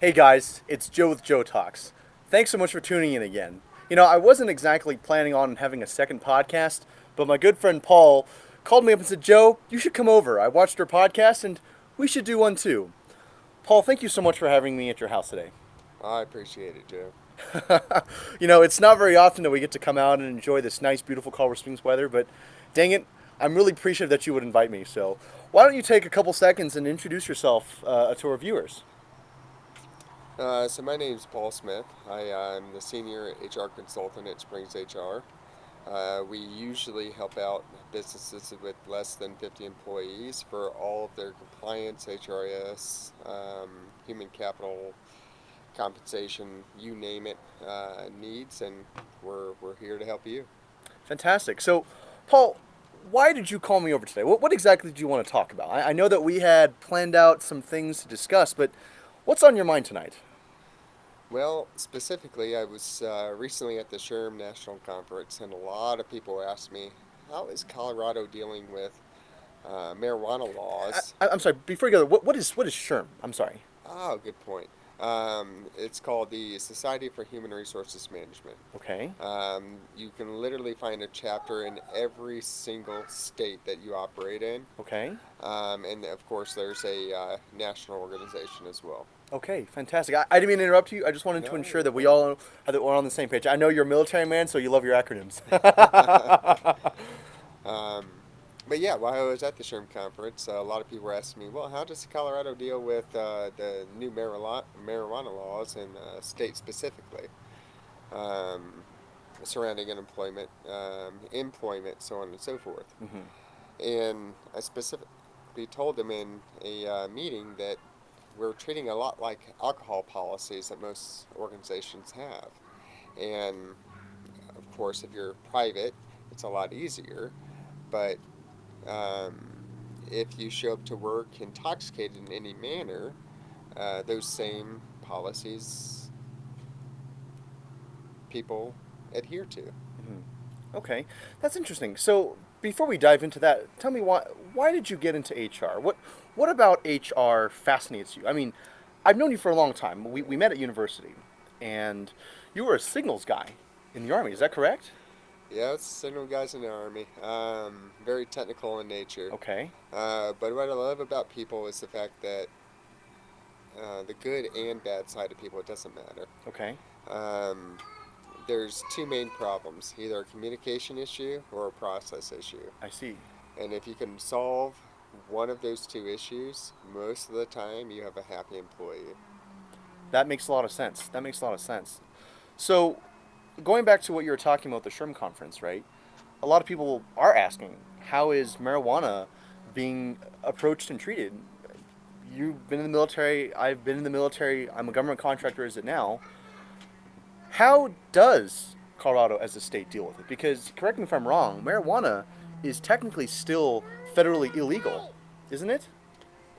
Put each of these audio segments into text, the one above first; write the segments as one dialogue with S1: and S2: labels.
S1: Hey guys, it's Joe with Joe Talks. Thanks so much for tuning in again. I wasn't exactly planning on having a second podcast, but my good friend Paul called me up and said, Joe, you should come over. I watched your podcast and we should do one too. Paul, thank you so much for having me at your house today.
S2: I appreciate it, Joe.
S1: It's not very often that we get to come out and enjoy this nice, beautiful Colorado Springs weather, but dang it, I'm really appreciative that you would invite me. So, why don't you take a couple seconds and introduce yourself to our viewers?
S2: So my name's Paul Smith. I'm the senior HR consultant at SpringsHR. We usually help out businesses with less than 50 employees for all of their compliance, HRS, human capital, compensation, you name it, needs, and we're here to help you.
S1: Fantastic. So, Paul, why did you call me over today? What exactly did you want to talk about? I know that we had planned out some things to discuss, but what's on your mind tonight?
S2: Well, specifically, I was recently at the SHRM National Conference, and a lot of people asked me, how is Colorado dealing with marijuana laws?
S1: I'm sorry. Before you go, what is SHRM? I'm sorry.
S2: Oh, good point. It's called the Society for Human Resources Management.
S1: Okay.
S2: You can literally find a chapter in every single state that you operate in.
S1: Okay.
S2: And of course, there's a national organization as well.
S1: Okay. Fantastic. I didn't mean to interrupt you. I just wanted to
S2: No,
S1: ensure
S2: you're
S1: that we
S2: fine.
S1: all we're on the same page. I know you're a military man, so you love your acronyms.
S2: Um, but yeah, while I was at the SHRM conference, a lot of people were asking me, well, how does Colorado deal with the new marijuana laws and state specifically um, surrounding unemployment, employment, so on and so forth.
S1: hmm
S2: And I specifically told them in a meeting that we're treating a lot like alcohol policies that most organizations have. And of course, if you're private, it's a lot easier. But um, if you show up to work intoxicated in any manner, those same policies people adhere to.
S1: hmm Okay, that's interesting. So before we dive into that, tell me why did you get into HR? What about HR fascinates you? I mean, I've known you for a long time. We met at university, and you were a signals guy in the army. Is that correct?
S2: Yeah, it's signal guys in the army. Very technical in nature.
S1: Okay.
S2: But what I love about people is the fact that the good and bad side of people, it doesn't matter.
S1: Okay.
S2: Um, there's two main problems, either a communication issue or a process issue.
S1: I see.
S2: And if you can solve one of those two issues, most of the time you have a happy employee.
S1: That makes a lot of sense. That makes a lot of sense. So, going back to what you were talking about the SHRM conference, right? A lot of people are asking, how is marijuana being approached and treated? You've been in the military. I've been in the military. I'm a government contractor. Is it now? How does Colorado as a state deal with it? Because correct me if I'm wrong, marijuana is technically still federally illegal, isn't it?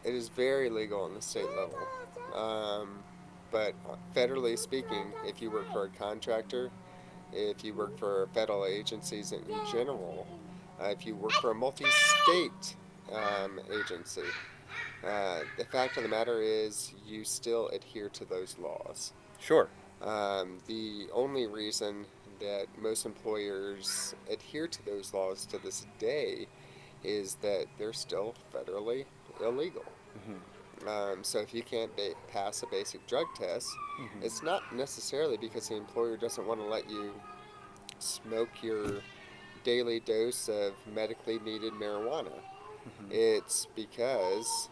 S2: It is very legal on the state level. But federally speaking, if you work for a contractor, if you work for federal agencies in general, if you work for a multi state agency, the fact of the matter is you still adhere to those laws.
S1: Sure.
S2: The only reason that most employers adhere to those laws to this day is that they're still federally illegal.
S1: hmm
S2: So if you can't pass a basic drug test,
S1: hmm
S2: it's not necessarily because the employer doesn't want to let you smoke your daily dose of medically needed marijuana.
S1: hmm
S2: It's because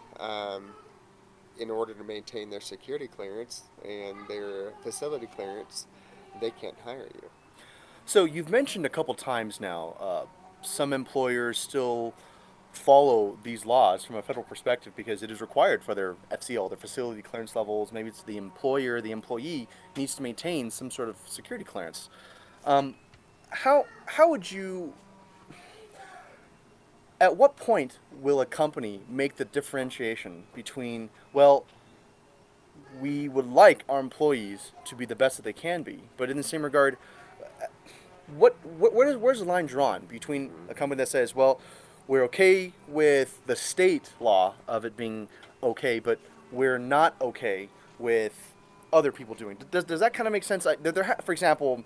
S2: in order to maintain their security clearance and their facility clearance, they can't hire you.
S1: So you've mentioned a couple times now, some employers still follow these laws from a federal perspective because it is required for their FCL, their facility clearance levels. Maybe it's the employer, the employee needs to maintain some sort of security clearance. Um, how would you? At what point will a company make the differentiation between, well, we would like our employees to be the best that they can be, but in the same regard, where's the line drawn between
S2: Mm.
S1: a company that says, well, we're okay with the state law of it being okay, but we're not okay with other people doing? Does that kind of make sense? For example,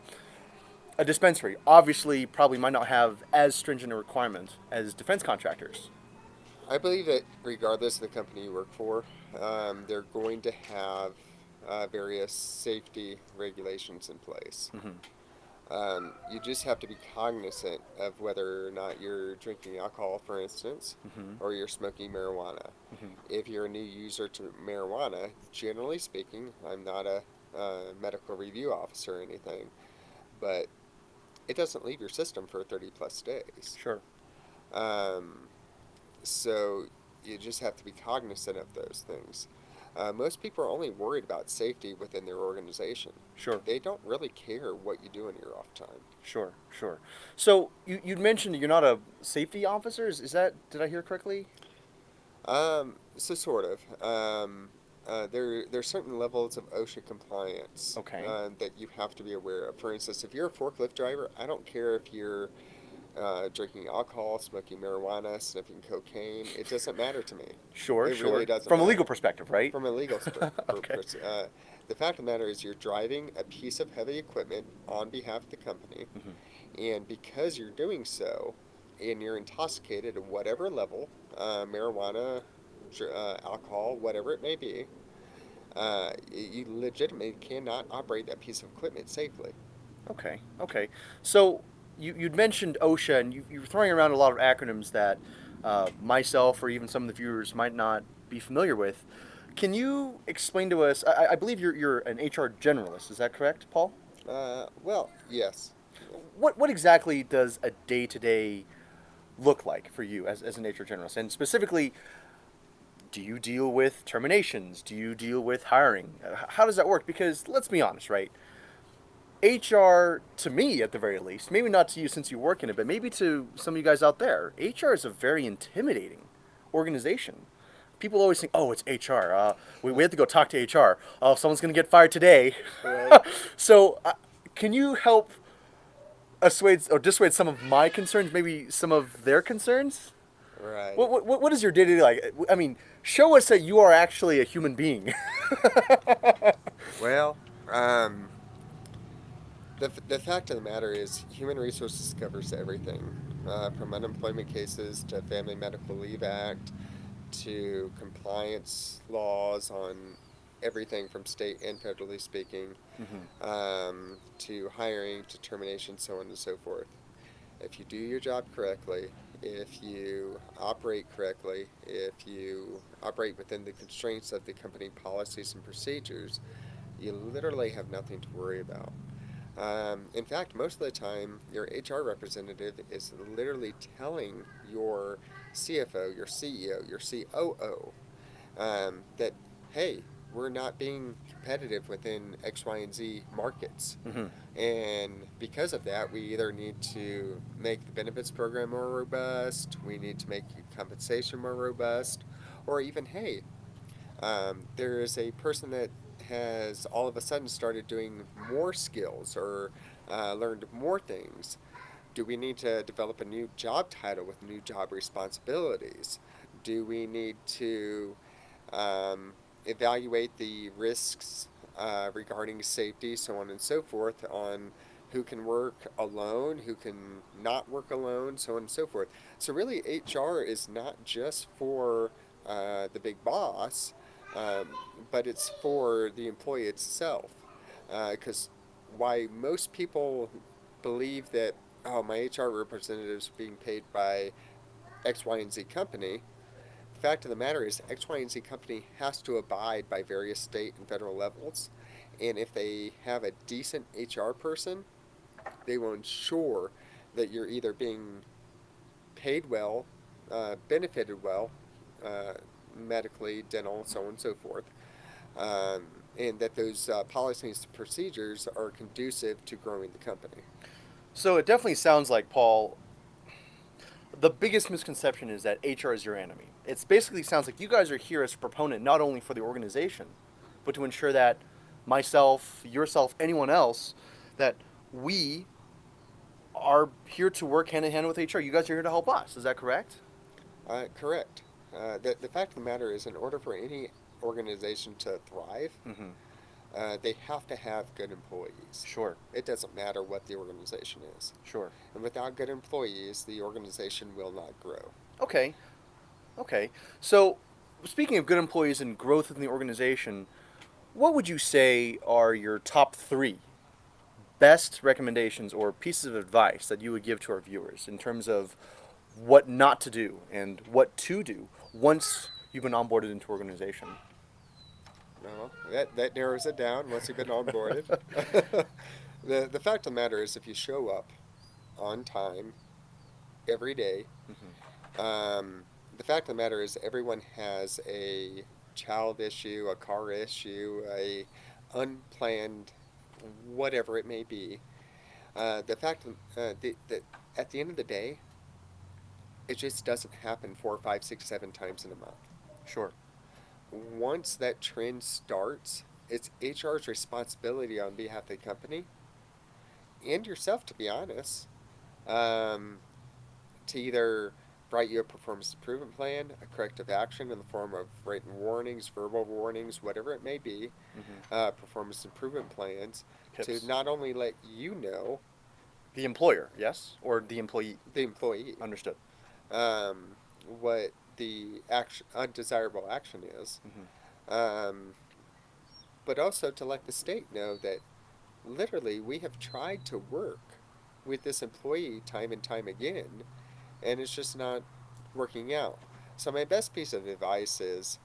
S1: a dispensary obviously probably might not have as stringent a requirement as defense contractors.
S2: I believe that regardless of the company you work for, they're going to have various safety regulations in place.
S1: Hmm.
S2: You just have to be cognizant of whether or not you're drinking alcohol, for instance,
S1: Hmm.
S2: or you're smoking marijuana.
S1: Hmm.
S2: If you're a new user to marijuana, generally speaking, I'm not a medical review officer or anything, but it doesn't leave your system for 30 plus days.
S1: Sure.
S2: Um, so you just have to be cognizant of those things. Most people are only worried about safety within their organization.
S1: Sure.
S2: They don't really care what you do in your off time.
S1: Sure. Sure. So you'd mentioned you're not a safety officer. Is that, did I hear correctly?
S2: So sort of. There's certain levels of OSHA compliance
S1: Okay.
S2: that you have to be aware of. For instance, if you're a forklift driver, I don't care if you're drinking alcohol, smoking marijuana, sniffing cocaine. It doesn't matter to me.
S1: Sure.
S2: It
S1: Sure.
S2: really doesn't
S1: From a
S2: matter.
S1: legal perspective, right?
S2: From a legal
S1: Okay.
S2: the fact of the matter is you're driving a piece of heavy equipment on behalf of the company,
S1: Hmm.
S2: and because you're doing so, and you're intoxicated at whatever level, marijuana, alcohol, whatever it may be, you legitimately cannot operate that piece of equipment safely.
S1: Okay. Okay. So you'd mentioned OSHA, and you're throwing around a lot of acronyms that myself or even some of the viewers might not be familiar with. Can you explain to us? I believe you're an HR generalist. Is that correct, Paul?
S2: Well, yes.
S1: What exactly does a day to day look like for you as an HR generalist? And specifically, do you deal with terminations? Do you deal with hiring? How does that work? Because let's be honest, right? HR, to me at the very least, maybe not to you since you work in it, but maybe to some of you guys out there, HR is a very intimidating organization. People always think, oh, it's HR. We have to go talk to HR. Oh, someone's going to get fired today.
S2: Right.
S1: So, can you help assuage or dissuade some of my concerns, maybe some of their concerns?
S2: Right.
S1: What is your day to day like? I mean, show us that you are actually a human being.
S2: Well, the fact of the matter is, human resources covers everything, from unemployment cases to Family Medical Leave Act to compliance laws on everything from state and federally speaking,
S1: Hmm.
S2: to hiring to termination, so on and so forth. If you do your job correctly, if you operate correctly, if you operate within the constraints of the company policies and procedures, you literally have nothing to worry about. In fact, most of the time, your HR representative is literally telling your CFO, your CEO, your COO, that, hey, we're not being competitive within X, Y, and Z markets.
S1: Hmm.
S2: And because of that, we either need to make the benefits program more robust, we need to make compensation more robust, or even, hey, there is a person that has all of a sudden started doing more skills or learned more things. Do we need to develop a new job title with new job responsibilities? Do we need to um, evaluate the risks regarding safety, so on and so forth, on who can work alone, who can not work alone, so on and so forth? So, really, HR is not just for the big boss, um, but it's for the employee itself. Because why most people believe that, oh, my HR representative's being paid by X, Y, and Z company. The fact of the matter is, X, Y, and Z company has to abide by various state and federal levels. And if they have a decent HR person, they will ensure that you're either being paid well, benefited well, uh, medically, dental, so on and so forth, um, and that those policies and procedures are conducive to growing the company.
S1: So it definitely sounds like, Paul, the biggest misconception is that HR is your enemy. It basically sounds like you guys are here as a proponent not only for the organization, but to ensure that myself, yourself, anyone else, that we are here to work hand in hand with HR. You guys are here to help us. Is that correct?
S2: Correct. The fact of the matter is, in order for any organization to thrive,
S1: Mm-hmm.
S2: they have to have good employees.
S1: Sure.
S2: It doesn't matter what the organization is.
S1: Sure.
S2: And without good employees, the organization will not grow.
S1: Okay. Okay. So, speaking of good employees and growth in the organization, what would you say are your top three best recommendations or pieces of advice that you would give to our viewers in terms of what not to do and what to do once you've been onboarded into organization?
S2: No, that narrows it down once you've been onboarded. The fact of the matter is, if you show up on time every day, the fact of the matter is, everyone has a child issue, a car issue, a unplanned whatever it may be. The fact that at the end of the day, it just doesn't happen 4, 5, 6, 7 times in a month.
S1: Sure.
S2: Once that trend starts, it's HR's responsibility on behalf of the company and yourself, to be honest, um, to either write you a performance improvement plan, a corrective action in the form of written warnings, verbal warnings, whatever it may be, performance improvement plans,
S1: Tips.
S2: to not only let you know,
S1: The employer, yes? Or the employee?
S2: the employee,
S1: Understood.
S2: what the undesirable action is,
S1: Mm-hmm.
S2: but also to let the state know that literally we have tried to work with this employee time and time again, and it's just not working out. So my best piece of advice is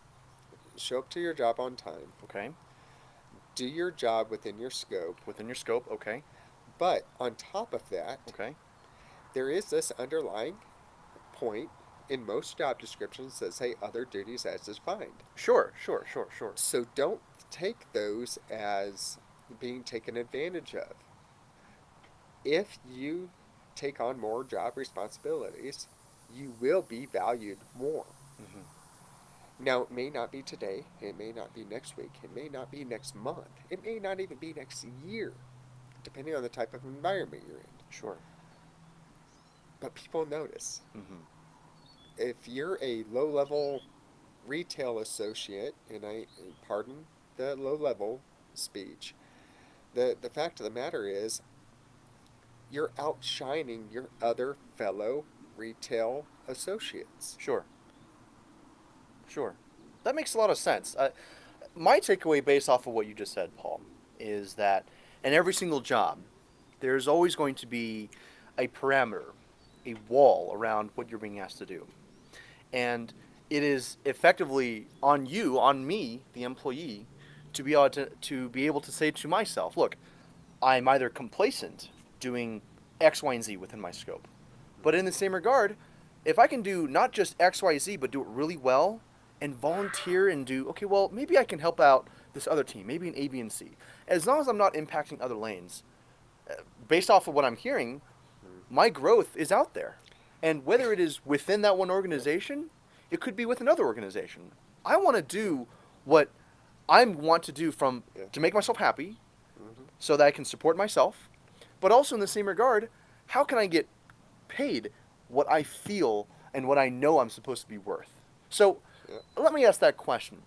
S2: show up to your job on time,
S1: Okay.
S2: do your job within your scope,
S1: Within your scope, okay.
S2: but on top of that,
S1: Okay.
S2: there is this underlying point in most job descriptions that say other duties as defined.
S1: Sure, sure, sure, sure.
S2: So don't take those as being taken advantage of. If you take on more job responsibilities, you will be valued more.
S1: Mm-hmm.
S2: Now, it may not be today, it may not be next week, it may not be next month, it may not even be next year, depending on the type of environment you're in.
S1: Sure.
S2: But people notice.
S1: Mm-hmm.
S2: If you're a low level retail associate, and I pardon the low level speech, the fact of the matter is you're outshining your other fellow retail associates.
S1: Sure. Sure. That makes a lot of sense. My takeaway based off of what you just said, Paul, is that in every single job, there's always going to be a parameter, a wall around what you're being asked to do. And it is effectively on you, on me, the employee, to be able to say to myself, look, I'm either complacent doing X, Y, and Z within my scope. But in the same regard, if I can do not just X, Y, Z, but do it really well and volunteer and do, okay, well, maybe I can help out this other team, maybe an A, B, and C. As long as I'm not impacting other lanes, based off of what I'm hearing, my growth is out there. And whether it is within that one organization, it could be with another organization. I want to do what I want to do to make myself happy so that I can support myself. But also in the same regard, how can I get paid what I feel and what I know I'm supposed to be worth? So let me ask that question.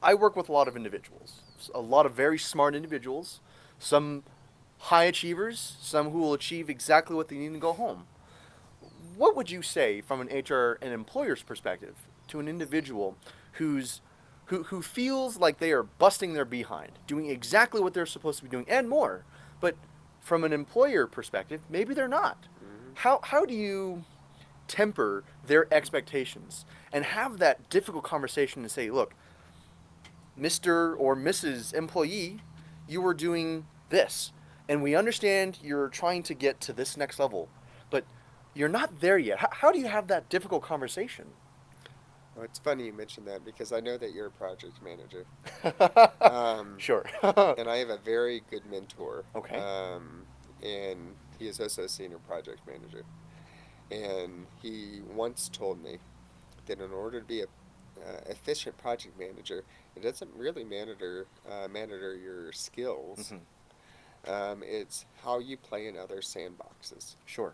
S1: I work with a lot of individuals, a lot of very smart individuals, some high achievers, some who will achieve exactly what they need and go home. What would you say from an HR and employer's perspective to an individual who feels like they are busting their behind, doing exactly what they're supposed to be doing and more, but from an employer perspective, maybe they're not? How do you temper their expectations and have that difficult conversation and say, look, Mr. or Mrs. Employee, you are doing this, and we understand you're trying to get to this next level, but you're not there yet. How do you have that difficult conversation?
S2: Well, it's funny you mentioned that because I know that you're a project manager.
S1: Sure.
S2: And I have a very good mentor.
S1: Okay.
S2: And he is also a senior project manager. And he once told me that in order to be a efficient project manager, it doesn't really matter your skills. It's how you play in other sandboxes.
S1: Sure.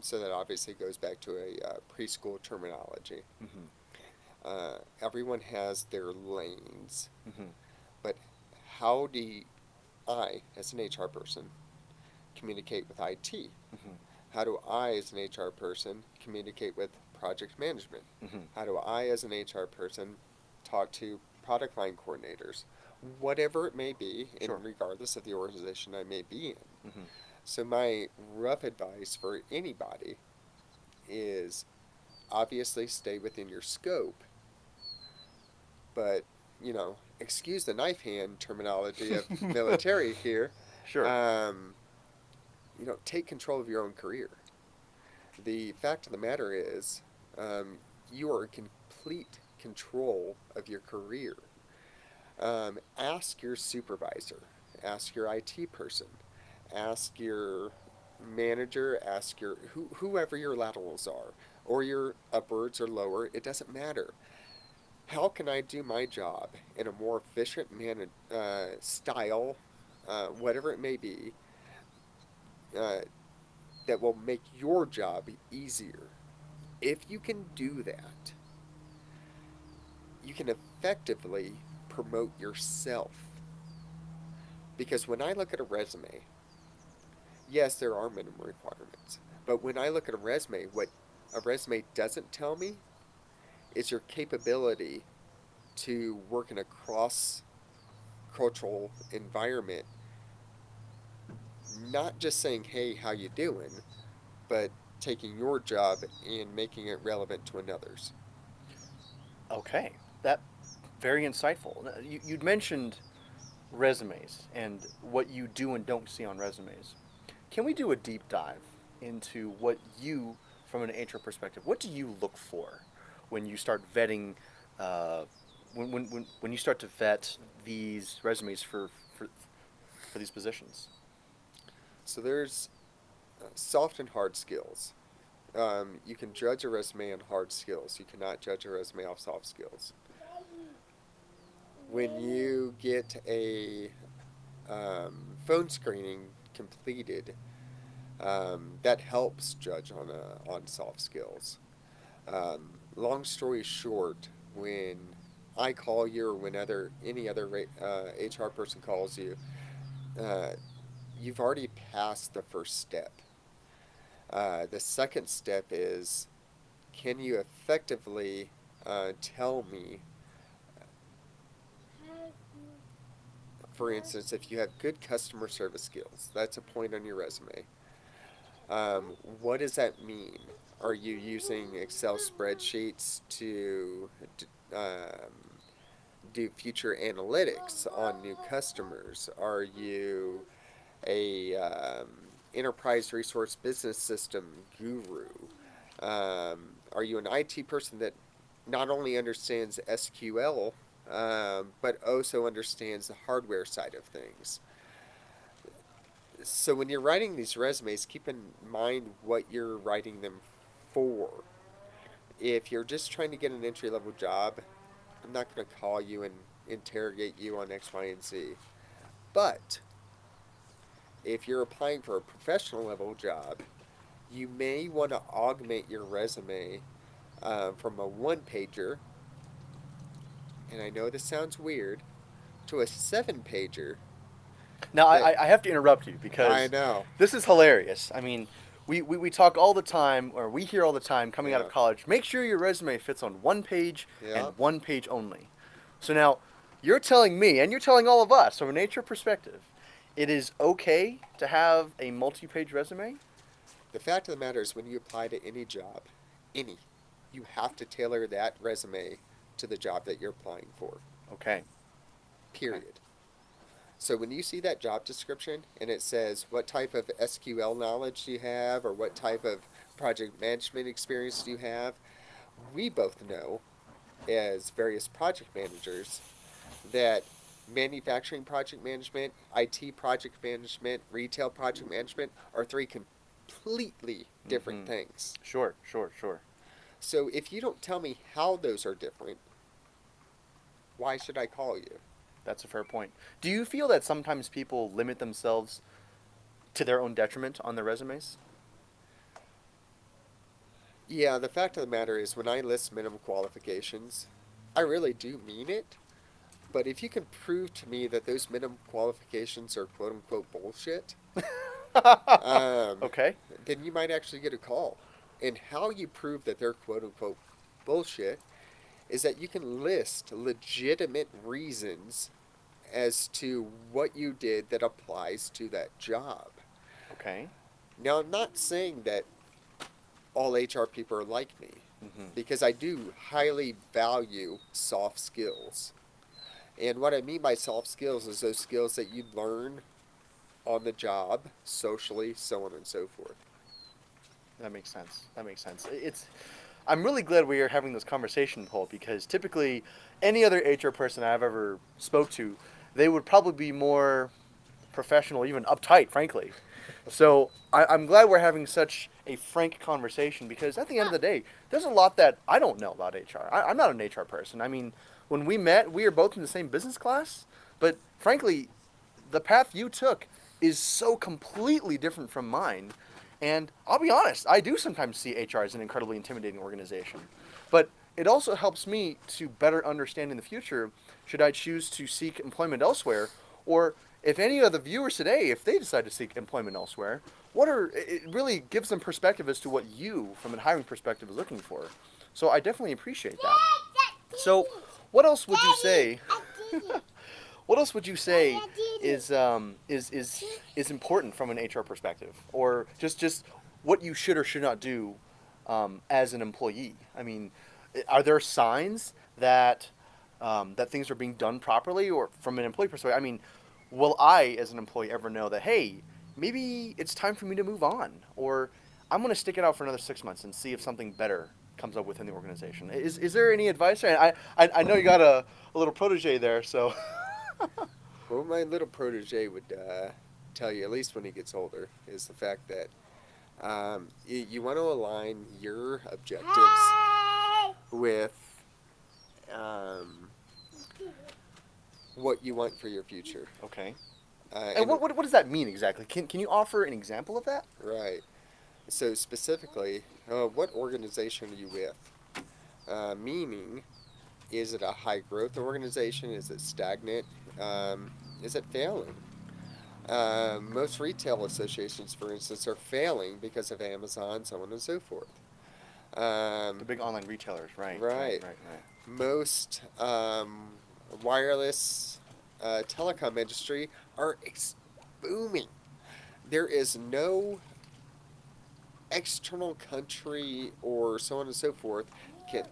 S2: So that obviously goes back to a preschool terminology. Everyone has their lanes. but how do I, as an HR person, communicate with IT?
S1: Mm-hmm.
S2: How do I, as an HR person, communicate with project management?
S1: Mm-hmm.
S2: How do I, as an HR person, talk to product line coordinators? Whatever it may be, and
S1: Sure.
S2: regardless of the organization I may be in.
S1: Mm-hmm.
S2: So, my rough advice for anybody is obviously stay within your scope, but, excuse the knife hand terminology of military here,
S1: Sure.
S2: um, take control of your own career. The fact of the matter is, you are in complete control of your career. Ask your supervisor, ask your IT person, ask your manager, ask whoever your laterals are, or your upwards or lower. It doesn't matter. How can I do my job in a more efficient style, whatever it may be, uh, that will make your job easier? If you can do that, you can effectively promote yourself. Because when I look at a resume, yes, there are minimum requirements. But when I look at a resume, what a resume doesn't tell me is your capability to work in a cross cultural environment, not just saying, hey, how you doing, but taking your job and making it relevant to another's.
S1: Okay. That very insightful. You'd mentioned resumes and what you do and don't see on resumes. Can we do a deep dive into what you, from an HR perspective, what do you look for when you start vetting, uh, when you start to vet these resumes for these positions?
S2: So there's soft and hard skills. You can judge a resume on hard skills. You cannot judge a resume off soft skills. When you get a phone screening completed, that helps judge on soft skills. Long story short, when I call you or when any other HR person calls you, uh, you've already passed the first step. The second step is, can you effectively tell me, for instance, if you have good customer service skills, that's a point on your resume. What does that mean? Are you using Excel spreadsheets to do future analytics on new customers? Are you a enterprise resource business system guru? Are you an IT person that not only understands SQL, but also understands the hardware side of things? So when you're writing these resumes, keep in mind what you're writing them for. If you're just trying to get an entry level job, I'm not going to call you and interrogate you on X, Y, and Z. But if you're applying for a professional level job, you may want to augment your resume from a one pager, and I know this sounds weird, to a 7 pager.
S1: Now,
S2: That
S1: I have to interrupt you
S2: I
S1: because
S2: know,
S1: this is hilarious. I mean, we talk all the time, or we hear all the time coming out
S2: yeah,
S1: of college, make sure your resume fits on one page
S2: yeah.
S1: and one page only. So now, you're telling me, and you're telling all of us, from a nature perspective, it is okay to have a multi page resume?
S2: The fact of the matter is, when you apply to any job, any, you have to tailor that resume to the job that you're applying for.
S1: Okay. Okay.
S2: Period. So when you see that job description and it says what type of SQL knowledge do you have or what type of project management experience do you have, we both know as various project managers that manufacturing project management, IT project management, retail project management are three completely different
S1: Mm-hmm.
S2: things.
S1: Sure, sure, sure.
S2: So if you don't tell me how those are different, why should I call you?
S1: That's a fair point. Do you feel that sometimes people limit themselves to their own detriment on their resumes?
S2: Yeah, the fact of the matter is when I list minimum qualifications, I really do mean it, But if you can prove to me that those minimum qualifications are quote unquote bullshit, um,
S1: Okay.
S2: then you might actually get a call. And how you prove that they're quote unquote bullshit is that you can list legitimate reasons as to what you did that applies to that job.
S1: Okay.
S2: Now, I'm not saying that all HR people are like me,
S1: Mm-hmm.
S2: because I do highly value soft skills. And what I mean by soft skills is those skills that you learn on the job, socially, so on and so forth.
S1: That makes sense. That makes sense. I'm really glad we are having this conversation, Paul, because typically any other HR person I've ever spoke to, they would probably be more professional, even uptight, frankly. So I'm glad we're having such a frank conversation because at the end of the day, there's a lot that I don't know about HR. I'm not an HR person. I mean, when we met, we were both in the same business class, but frankly, the path you took is so completely different from mine. And I'll be honest, I do sometimes see HR as an incredibly intimidating organization. But it also helps me to better understand in the future should I choose to seek employment elsewhere, or if any of the viewers today, if they decide to seek employment elsewhere, it really gives them perspective as to what you, from a hiring perspective, is looking for. So I definitely appreciate that. So, what else would you say? What else would you say is important from an HR perspective, or just what you should or should not do as an employee? I mean, are there signs that that things are being done properly, or from an employee perspective? I mean, will I, as an employee, ever know that hey, maybe it's time for me to move on, or I'm going to stick it out for another 6 months and see if something better comes up within the organization? Is there any advice? I know you got a little protege there, so.
S2: Well, my little protege would tell you, at least when he gets older, is the fact that you want to align your objectives with um, what you want for your future.
S1: Okay.
S2: And
S1: And what does that mean exactly? Can you offer an example of that?
S2: right. So specifically, what organization are you with? Meaning, is it a high growth organization? Is it stagnant? Is it failing? Most retail associations, for instance, are failing because of Amazon, so on and so forth.
S1: The big online retailers, right?
S2: Right.
S1: Right.
S2: Most wireless telecom industry are booming. There is no external country or so on and so forth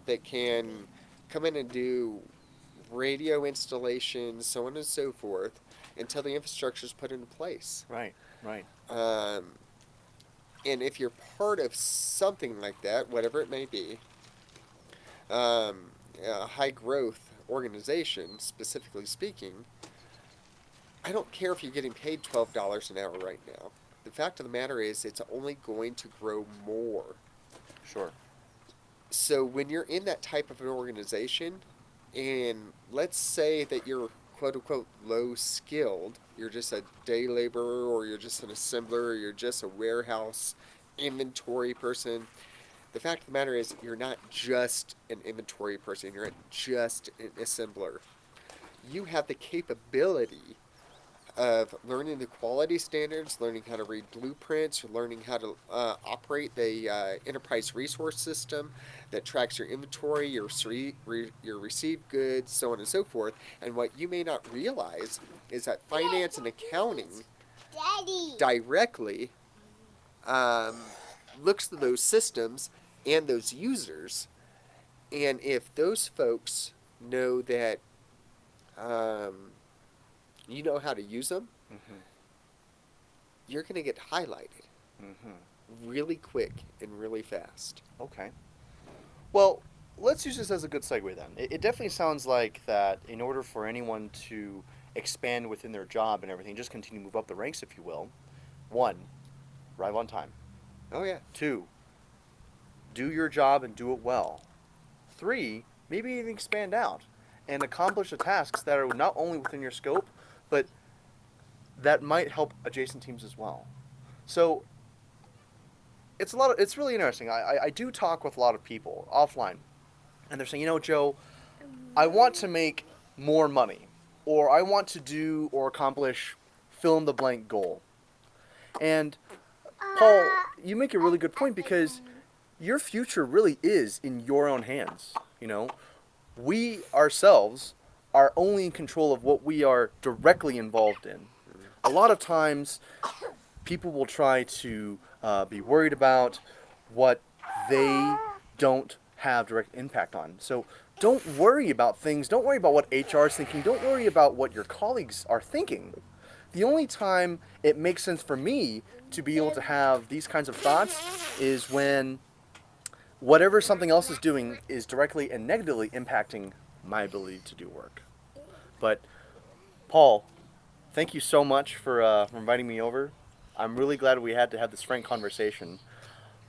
S2: that can come in and do radio installations, so on and so forth, until the infrastructure is put into place.
S1: Right.
S2: Um, and if you're part of something like that, whatever it may be, a high growth organization, specifically speaking, I don't care if you're getting paid $12 an hour right now. The fact of the matter is, it's only going to grow more.
S1: Sure.
S2: So when you're in that type of an organization, and let's say that you're quote unquote low skilled, you're just a day laborer, or you're just an assembler, or you're just a warehouse inventory person. The fact of the matter is, you're not just an inventory person, you're not just an assembler. You have the capability of learning the quality standards, learning how to read blueprints, learning how to operate the enterprise resource system that tracks your inventory, your received goods, so on and so forth. And what you may not realize is that finance and accounting directly looks to those systems and those users. And if those folks know that you know how to use them,
S1: Mm-hmm.
S2: you're going to get highlighted really quick and really fast.
S1: Okay. Well, let's use this as a good segue then. It definitely sounds like that in order for anyone to expand within their job and everything, just continue to move up the ranks, if you will. 1, arrive on time.
S2: Oh, yeah.
S1: 2, do your job and do it well. 3, maybe even expand out and accomplish the tasks that are not only within your scope, but that might help adjacent teams as well. So it's really interesting. I do talk with a lot of people offline, and they're saying, Joe, I want to make more money. or I want to do or accomplish fill in the blank goal. And Paul, you make a really good point because your future really is in your own hands. You know, we ourselves are only in control of what we are directly involved in. A lot of times, people will try to be worried about what they don't have direct impact on. So don't worry about things. Don't worry about what HR is thinking. Don't worry about what your colleagues are thinking. The only time it makes sense for me to be able to have these kinds of thoughts is when whatever something else is doing is directly and negatively impacting my ability to do work. But Paul, thank you so much for inviting me over. I'm really glad we had to have this frank conversation.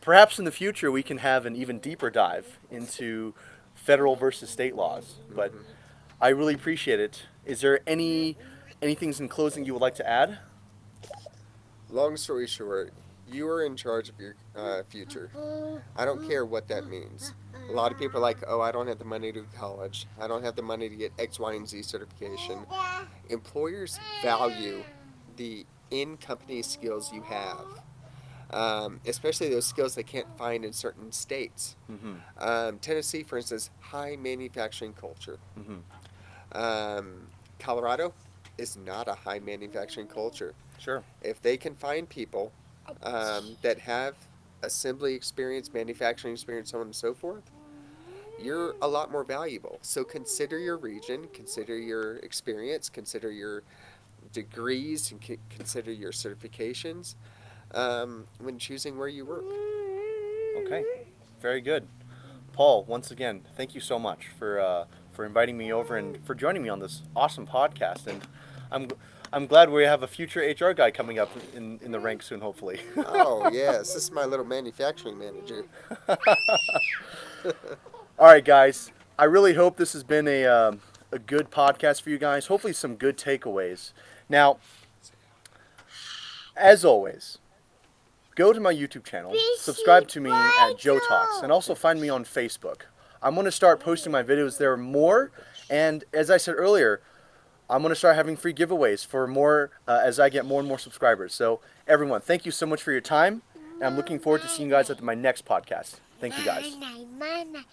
S1: Perhaps in the future we can have an even deeper dive into federal versus state laws. But I really appreciate it. Is there any things in closing you would like to add?
S2: Long story short, you are in charge of your future. I don't care what that means. A lot of people are like, oh, I don't have the money to go to college. I don't have the money to get X, Y, and Z certification. Employers value the in-company skills you have, especially those skills they can't find in certain states. Tennessee, for instance, high manufacturing culture. Colorado is not a high manufacturing culture.
S1: Sure.
S2: If they can find people that have assembly experience, manufacturing experience, so on and so forth, you're a lot more valuable. So consider your region, consider your experience, consider your degrees, and consider your certifications when choosing where you work.
S1: Okay. Very good. Paul, once again, thank you so much for inviting me over and for joining me on this awesome podcast. And I'm glad we have a future HR guy coming up in the ranks soon, hopefully.
S2: Oh, yes. This is my little manufacturing manager.
S1: All right, guys. I really hope this has been a good podcast for you guys. Hopefully some good takeaways. Now, as always, go to my YouTube channel, subscribe to me at Joe Talks, and also find me on Facebook. I'm going to start posting my videos there more, and as I said earlier, I'm going to start having free giveaways for more as I get more and more subscribers. So everyone, thank you so much for your time, and I'm looking forward to seeing you guys at my next podcast. Thank you guys.
S3: Mana.